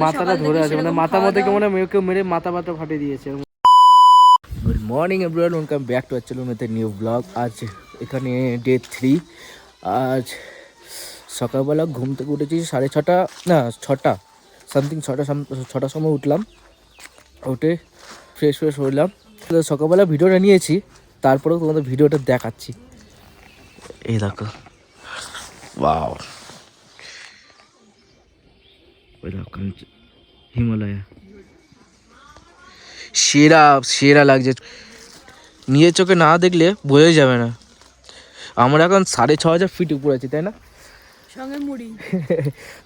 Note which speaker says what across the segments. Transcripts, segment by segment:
Speaker 1: মাথাটা ধরে আছে, মানে মাথার মধ্যে কেমন কেউ মেরে মাথা ফাটিয়ে দিয়েছে। Good morning everyone, welcome back to আচ্ছালু মেতে নিউ ব্লগ। আজ এখানে ডে 3। আজ সকালবেলা ঘুম থেকে উঠেছি 6:30, না 6টা সামথিং, ছটার সময় উঠলাম। উঠে ফ্রেশ হলাম। সকালবেলা ভিডিওটা নিয়েছি, তারপরেও তোমাদের ভিডিওটা দেখাচ্ছি। এই দেখো, ওয়াও, ওই দেখো হিমালয়া, সেরা লাগছে। নিজের চোখে না দেখলে বোঝাই যাবে না। আমরা এখন 6,500 ফিট উপরে আছি, তাই না?
Speaker 2: সঙ্গে মুড়ি।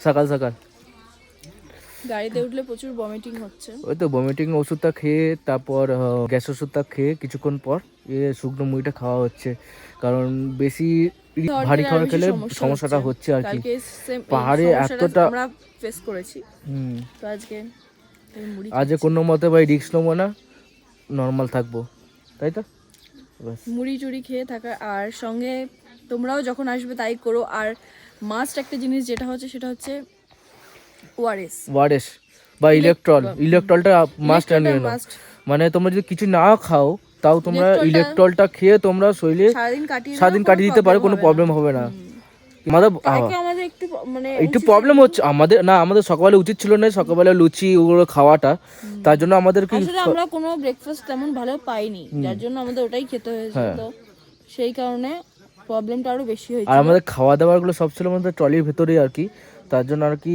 Speaker 1: সকাল সকাল
Speaker 2: গাড়িতে উঠলে প্রচুর ভমিটিং হচ্ছে।
Speaker 1: ওই তো ভমিটিং ওষুধটা খেয়ে, তারপর গ্যাস ওষুধটা খেয়ে কিছুক্ষণ পর শুকনো মুড়িটা খাওয়া হচ্ছে, কারণ বেশি ভারী খাবার খেলে সমস্যাটা হচ্ছে আর কি। পাহাড়ে এতটা
Speaker 2: আমরা ফেস করেছি, তো আজকে
Speaker 1: কোনো মতে ভাই রিস্ক নেবো না, নর্মাল থাকবো, তাই তো।
Speaker 2: মুড়ি চুড়ি খেয়ে থাকা, আর সঙ্গে তোমরাও যখন আসবে তাই করো। আর মাস্ট একটা জিনিস যেটা হচ্ছে সেটা হচ্ছে ওআরএস
Speaker 1: বা ইলেকট্রলটা মাস্ট নিয়ে নাও। মানে তোমরা যদি কিছু না খাও, তাও তোমরা ইলেকট্রলটা খেয়ে তোমরা শরীরে সারাদিন কাটিয়ে দিতে পারো, কোনো প্রবলেম হবে না। আমাদের একটু প্রবলেম হচ্ছে আমাদের সকালবেলা উচিত ছিল না সকালবেলা লুচি ওগুলো খাওয়াটা, তার জন্য আমাদের
Speaker 2: আমরা কোনো ব্রেকফাস্ট তেমন ভালো পাইনি, যার জন্য আমাদের ওটাই খেতে হয়েছে। তো সেই কারণে প্রবলেমটা আরো বেশি হয়েছে।
Speaker 1: আর আমাদের খাওয়া দাওয়াগুলো সব ছিল আমাদের ট্রলির ভেতরেই আর কি, তার জন্য আর কি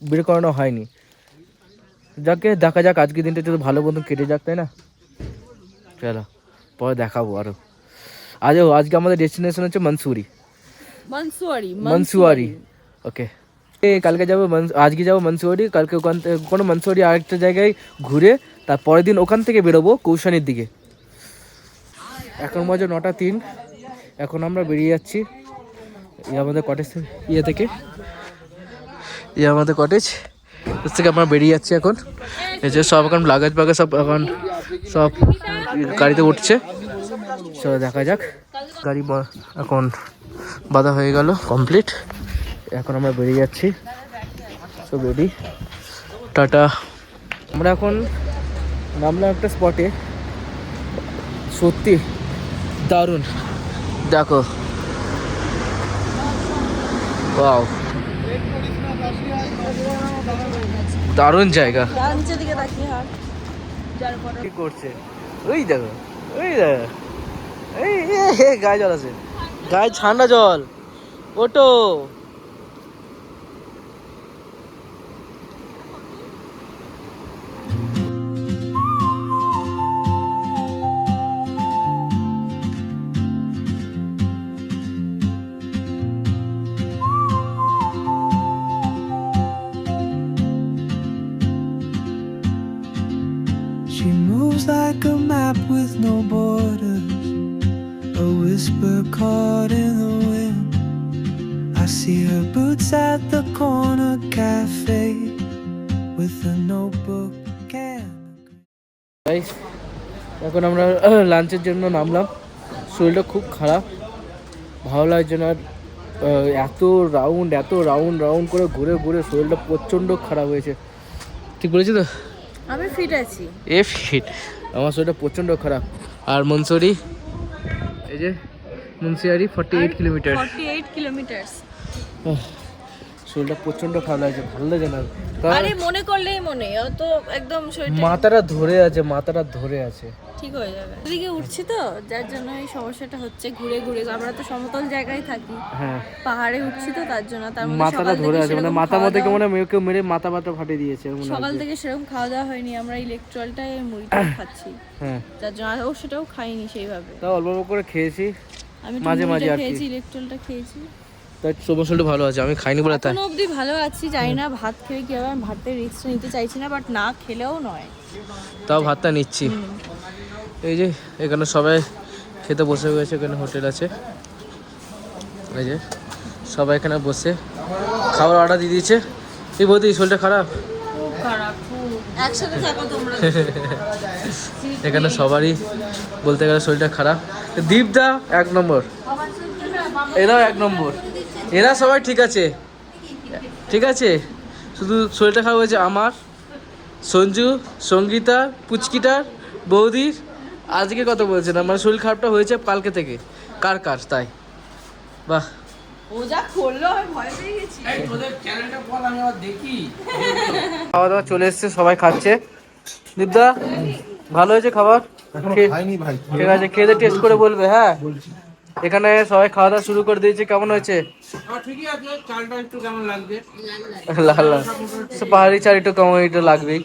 Speaker 1: বের করানো হয়নি। যাকে দেখা যাক, আজকে দিনটা যদি ভালো মতন কেটে যাক, তাই না? চলো পরে দেখাবো আরো। আজকে আমাদের ডেস্টিনেশন হচ্ছে মনসুয়ারি। ওকে, কালকে যাবো, আজকে যাবো মনসুয়ারি, কালকে ওখান থেকে কোনো মনসুয়ারি আরেকটা জায়গায় ঘুরে তারপরের দিন ওখান থেকে বেরোবো কৌশানির দিকে। এখন বাজে 9:03, এখন আমরা বেরিয়ে যাচ্ছি আমাদের কটেজ থেকে আমাদের কটেজ থেকে আমরা বেরিয়ে যাচ্ছি এখন। এই যে সব এখন লাগেজ সব এখন সব গাড়িতে উঠছে। চলো দেখা যাক। গাড়ি এখন বাঁধা হয়ে গেল, কমপ্লিট। এখন আমরা বেরিয়ে যাচ্ছি, সব রেডি, টাটা। আমরা এখন নামলাম একটা স্পটে, সত্যি দারুণ, দেখো, ওয়াও, দারুণ জায়গা। কি করছে? ওই দেখো, এই গায়ে জল আছে, গায়ে ঠান্ডা জল, ওটো।
Speaker 3: She moves like a map with no borders, a whisper caught in the wind. I see her boots at the corner cafe with a notebook and
Speaker 1: এখন আমরা লাঞ্চের জন্য নামলাম। শরীরটা খুব খারাপ, ভালো লাগছে না। এত রাউন্ড করে ঘুরে শরীরটা প্রচণ্ড খারাপ হয়েছে। ঠিক বলেছি তো?
Speaker 2: আমি ফিট আছি,
Speaker 1: ফিট। আমার শরীরটা প্রচণ্ড খারাপ। আর মনসুয়ারি, এই যে মনসুয়ারি 48 কিলোমিটার। শরীরটা প্রচণ্ড খারাপ লাগছে, ভালো লাগে না।
Speaker 2: আরে মনে করলেই মনে, তো একদম শরীরটা
Speaker 1: মাথাটা ধরে আছে।
Speaker 2: ঠিক হয়ে যাবে। এদিকে উঠছি তো, যার জন্য এই সমস্যাটা হচ্ছে। ঘুরে আমরা তো সমতল জায়গায় থাকি, হ্যাঁ, পাহাড়ে উঠছি তো তার জন্য। তার মধ্যে
Speaker 1: মাথাটা ধরে আছে, মানে মাথার মধ্যে কেমন কেউ মেরে মাথা ফাটিয়ে দিয়েছে।
Speaker 2: সকাল থেকে সেরকম খাওয়া দাওয়া হয়নি, আমরা ইলেকট্রলটাই মুড়িটা খাচ্ছি, হ্যাঁ, যার জন্য। আর সেটাও খাইনি সেইভাবে,
Speaker 1: তাও অল্প করে খেয়েছি,
Speaker 2: আমি মাঝে খেয়েছি, ইলেকট্রলটা খেয়েছি,
Speaker 1: তাই সমস্যাটা ভালো আছে। আমি খাইনি বলে তাই
Speaker 2: এখনো অবধি ভালো আছি। জানি না ভাত খেয়ে কি হবে, আমি ভাতের রিস্কটা নিতে চাইছি না, বাট না খেলেও নয়,
Speaker 1: তাও ভাতটা নিচ্ছি। এই যে এখানে সবাই খেতে বসে গেছে, এখানে হোটেল আছে, এই যে সবাই এখানে বসে খাবার অর্ডার দিয়ে দিয়েছে। এই বলতে শরীরটা খারাপ,
Speaker 2: একসাথে থাকো তোমরা।
Speaker 1: এখানে সবারই বলতে গেলে শরীরটা খারাপ। দীপদা 1 নম্বর, এরাও 1 নম্বর, এরা সবাই ঠিক আছে, শুধু শরীরটা খারাপ হয়েছে আমার, সঞ্জু, সঙ্গীতা, পুচকিটার, বৌদির। আজকে কথা বলছে না, মানে শরীর খারাপটা হয়েছে কালকে থেকে। কার কার তাই? বাহ,
Speaker 2: ও যা করলো আমি ভয় পেয়ে গেছি।
Speaker 1: খাওয়া দাওয়া চলে এসছে, সবাই খাচ্ছে। দীপদা, ভালো হয়েছে খাবার? ঠিক আছে, খেয়ে টেস্ট করে বলবে। হ্যাঁ, এখানে সবাই খাওয়া দাওয়া শুরু করে দিয়েছে। কেমন হয়েছে?
Speaker 4: ঠিকই আছে, চালটা একটু কেমন লাগবে?
Speaker 1: লাল লাল পাহাড়ি চাল একটু কেমন, একটু লাগবেই।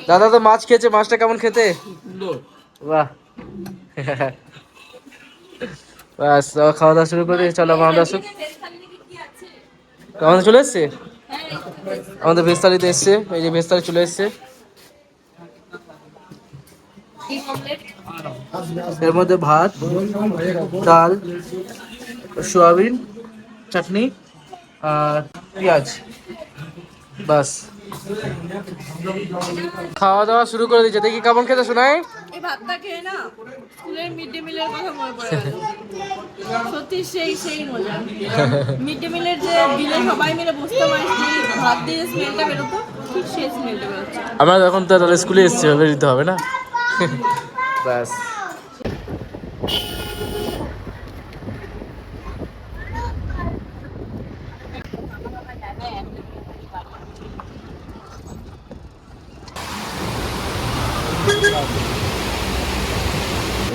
Speaker 1: দাদা তো মাছ খেয়েছে, মাছটা কেমন খেতে? বাহ, বাস খাওয়া দাওয়া শুরু করে দিয়েছে। চলো আমাদের আসুক। আমাদের চলে এসছে, আমাদের ভেজ থালিতে এসছে। এই যে ভেজ থালি চলে এসছে। এর মধ্যে ভাত, ডাল, সোয়াবিন, চাটনি আর পেঁয়াজ, বাস। খাওয়া দাওয়া শুরু করে দিয়েছে। দেখি কেমন খেতে শোনায়।
Speaker 2: এই ভাতটা খেয়ে না স্কুলের মিড ডে মিলের কথা মনে পড়ে গেল। সত্যি সেই মজা। মিড ডে মিলের যে বিলে সবাই মিলে বসতে পারে, ভাত দিয়ে স্মেলটা বেরোতো, ঠিক সেই স্মেলটা বেরোচ্ছে।
Speaker 1: আমরা এখন তো তাহলে স্কুলে এসেছি, বের দিতে হবে না। ব্যাস।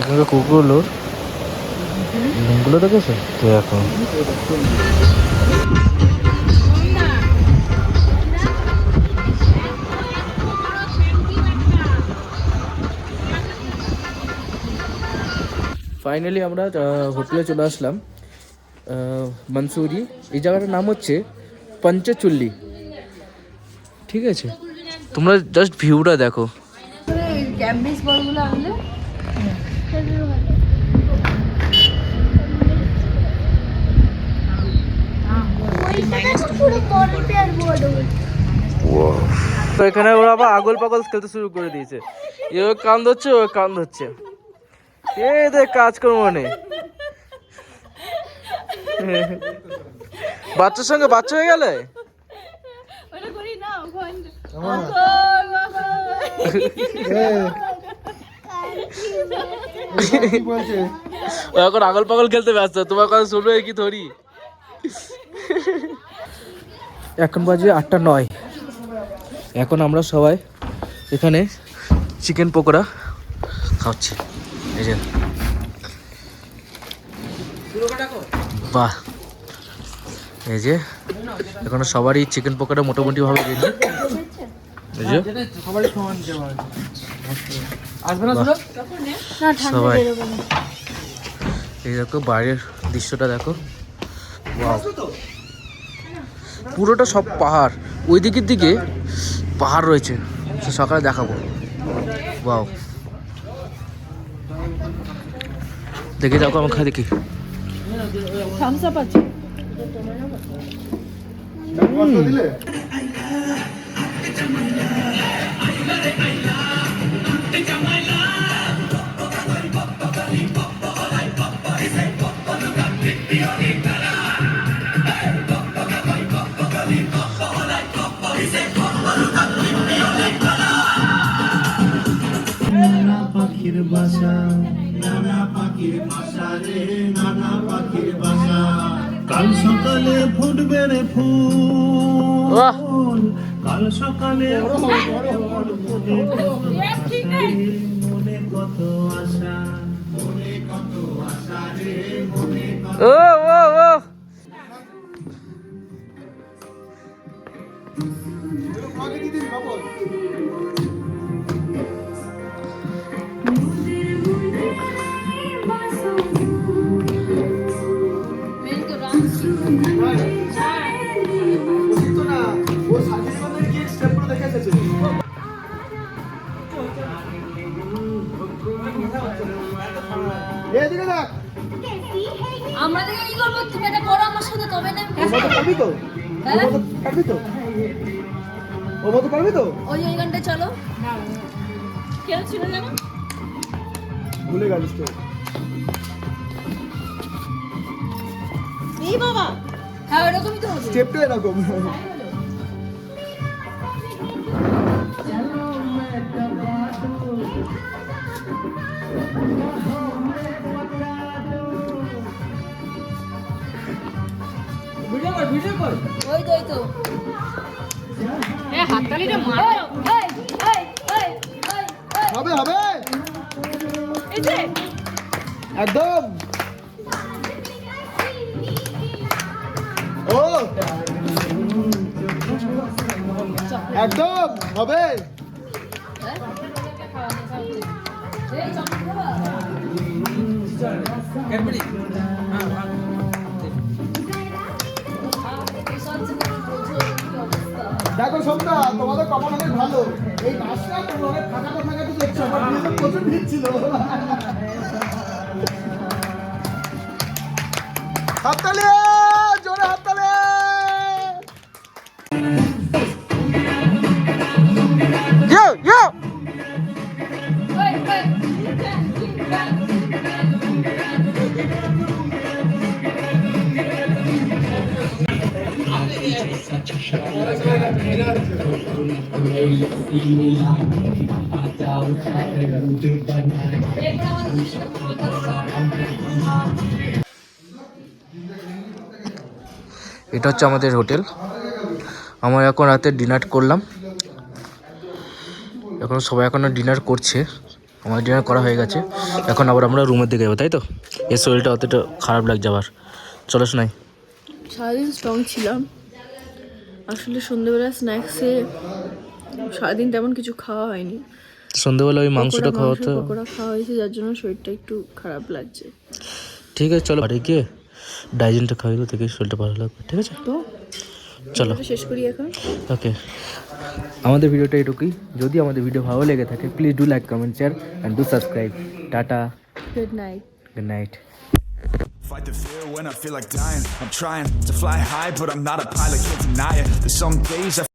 Speaker 1: এখানে কুকুরগুলোর লিঙ্কগুলো দেখেছো তো? এখন ফাইনালি আমরা হোটেলে চলে আসলাম, মনসুরি। এই জায়গাটার নাম হচ্ছে পঞ্চচুল্লি। ঠিক আছে, তোমরা জাস্ট ভিউটা দেখো।
Speaker 2: ক্যাম্বিস বলগুলো আনলে
Speaker 1: তো এখানে ওরা আবার আগল পাগল খেলতে শুরু করে দিয়েছে। ও কান ধরছে, ও কান ধরছে, এদের কাজকর্ম নেই। বাচ্চার সঙ্গে বাচ্চা হয়ে গেলে
Speaker 2: ওটা করি না ওখান।
Speaker 1: ও এখন আগল পাগল খেলতে ব্যস্ত, তোমার কথা শুনবে কি ধরি। এখন বাজে 8:09। এখন আমরা সবাই এখানে চিকেন পকোড়া খাচ্ছি। এই যে বাহ, এই যে এখন সবারই চিকেন পকোড়া মোটামুটি ভাবে রেডি। এই যে সবাই, এই দেখো বাইরের দৃশ্যটা দেখো। ওয়াও, পুরোটা সব পাহাড়, ওই দিকের দিকে পাহাড় রয়েছে, সে সকালে দেখাবো। ওয়াও, দেখে দেখো আমার খাই দেখি।
Speaker 2: থামস আপ আছে।
Speaker 3: নানা পাখির বাসা, নানা পাখির বাসা রে, নানা পাখির বাসা। কাল সকালে ফুটবে রে ফুল,
Speaker 1: বাহ,
Speaker 3: কাল সকালে মনে কত আশা, মনে কত আশা রে, মনে কত।
Speaker 1: ও ও ও
Speaker 2: আমরা দেখে কি করবো? তুমি এটা করো আমার সাথে, তবে না ওই গানটায় চলো। কেউ ছিল জানো?
Speaker 5: ভুলে গেছিস তো?
Speaker 2: এই বাবা, হ্যাঁ ওরকমই তো হবে।
Speaker 5: স্টেপটা এরকম।
Speaker 2: ওই তো হাততালিটা মারো।
Speaker 5: হবে হবে
Speaker 2: এই যে
Speaker 5: একদম ও একদম হবে দেখো সন্ধ্যা তোমাদের কপাল অনেক ভালো এই মাসটা তোমরা অনেক ফাঁকা ফাঁকা তো দেখছো আমার বিয়ে তো প্রচুর ভিড় ছিল হাততালি জোরে হাততালি ইয়ো
Speaker 1: এটা হচ্ছে আমাদের হোটেল। আমরা এখন রাতে ডিনার করলাম, এখন সবাই এখনো ডিনার করছে, আমাদের ডিনার করা হয়ে গেছে। এখন আবার আমরা রুমের দিকে যাবো, তাই তো? এর শরীরটা অতটা খারাপ লাগছে আবার। চলো শোনাই।
Speaker 2: সারাদিন স্ট্রং ছিলাম, আসলে সন্ধ্যেবেলা স্ন্যাক্সে সারাদিন তেমন কিছু খাওয়া হয়নি।
Speaker 1: সন্ধ্যেবেলা ওই মাংসটা খাওয়া তো
Speaker 2: পকোড়া খাওয়া হয়েছে, যার জন্য শরীরটা একটু খারাপ লাগছে।
Speaker 1: ঠিক আছে, চলো বাড়ি গিয়ে ডাইজেনটা খাওয়াই দেবো, থেকে শরীরটা ভালো লাগবে। ঠিক আছে,
Speaker 2: তো
Speaker 1: চলো
Speaker 2: শেষ করি এখন।
Speaker 1: ওকে, আমাদের ভিডিওটা এটুকুই। যদি আমাদের ভিডিও ভালো লেগে থাকে please do like, comment, share and do subscribe. Tata,
Speaker 2: good night.
Speaker 1: Good night.
Speaker 6: Fight the fear when I feel like dying. I'm trying to fly high, but I'm not a pilot, can't deny it. There's some days I